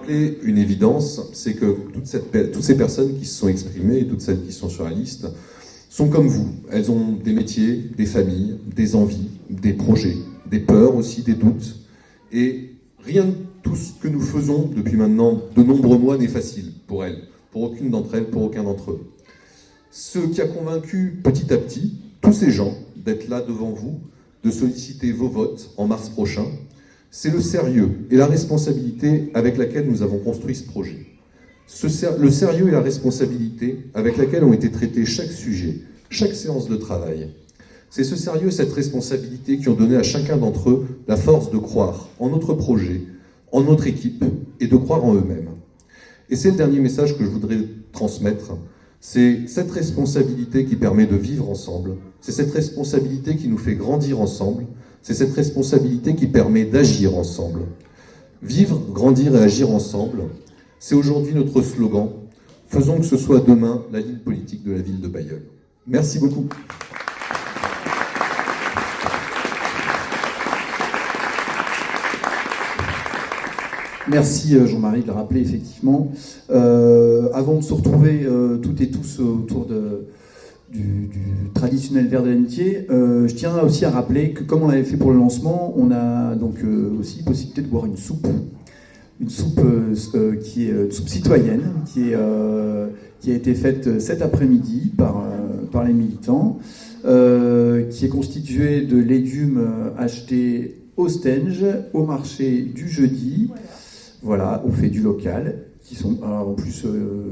rappeler une évidence, c'est que toutes ces personnes qui se sont exprimées, et toutes celles qui sont sur la liste, sont comme vous. Elles ont des métiers, des familles, des envies, des projets, des peurs aussi, des doutes. Et rien de tout ce que nous faisons depuis maintenant de nombreux mois n'est facile pour elles, pour aucune d'entre elles, pour aucun d'entre eux. Ce qui a convaincu petit à petit tous ces gens d'être là devant vous, de solliciter vos votes en mars prochain, c'est le sérieux et la responsabilité avec laquelle nous avons construit ce projet. Le sérieux et la responsabilité avec laquelle ont été traités chaque sujet, chaque séance de travail. C'est ce sérieux et cette responsabilité qui ont donné à chacun d'entre eux la force de croire en notre projet, en notre équipe et de croire en eux-mêmes. Et c'est le dernier message que je voudrais transmettre. C'est cette responsabilité qui permet de vivre ensemble. C'est cette responsabilité qui nous fait grandir ensemble. C'est cette responsabilité qui permet d'agir ensemble. Vivre, grandir et agir ensemble, c'est aujourd'hui notre slogan. Faisons que ce soit demain la ligne politique de la ville de Bailleul. Merci beaucoup. Merci Jean-Marie de le rappeler effectivement. Avant de se retrouver toutes et tous autour du traditionnel verre de l'amitié, je tiens aussi à rappeler que comme on l'avait fait pour le lancement, on a donc aussi possibilité de boire une soupe qui est une soupe citoyenne, qui a été faite cet après-midi par les militants, qui est constituée de légumes achetés au Stenge, au marché du jeudi. Voilà, on fait du local, qui sont en plus,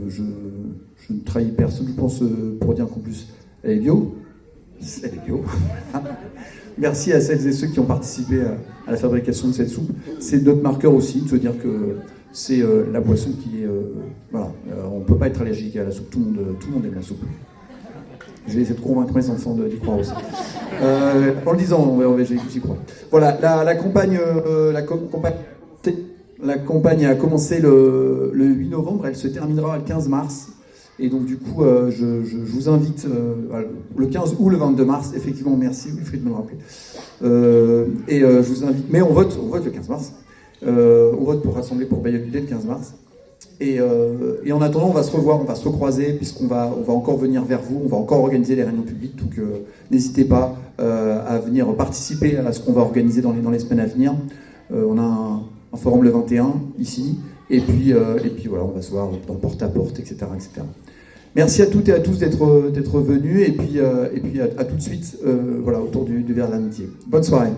je ne trahis personne, je pense, pour dire qu'en plus, elle est bio. Elle est bio. Merci à celles et ceux qui ont participé à la fabrication de cette soupe. C'est notre marqueur aussi, de se dire que c'est la boisson qui est... voilà, on ne peut pas être allergique à la soupe, tout le monde aime la soupe. Je vais essayer de convaincre mes enfants d'y croire aussi. En le disant, j'y crois. Voilà, la campagne a commencé le 8 novembre, elle se terminera le 15 mars. Et donc du coup, je vous invite le 15 ou le 22 mars, effectivement, merci Wilfried de me le rappeler. Je vous invite, mais on vote le 15 mars. On vote pour rassembler pour Bailleul dès le 15 mars. Et en attendant, on va se revoir, on va se recroiser, puisqu'on va encore venir vers vous, on va encore organiser les réunions publiques, donc n'hésitez pas à venir participer à ce qu'on va organiser dans les semaines à venir. On a un forum le 21 ici, et puis voilà, on va se voir dans le porte-à-porte, etc., etc. Merci à toutes et à tous d'être venus, et puis à tout de suite, voilà, autour du verre de l'amitié. Bonne soirée.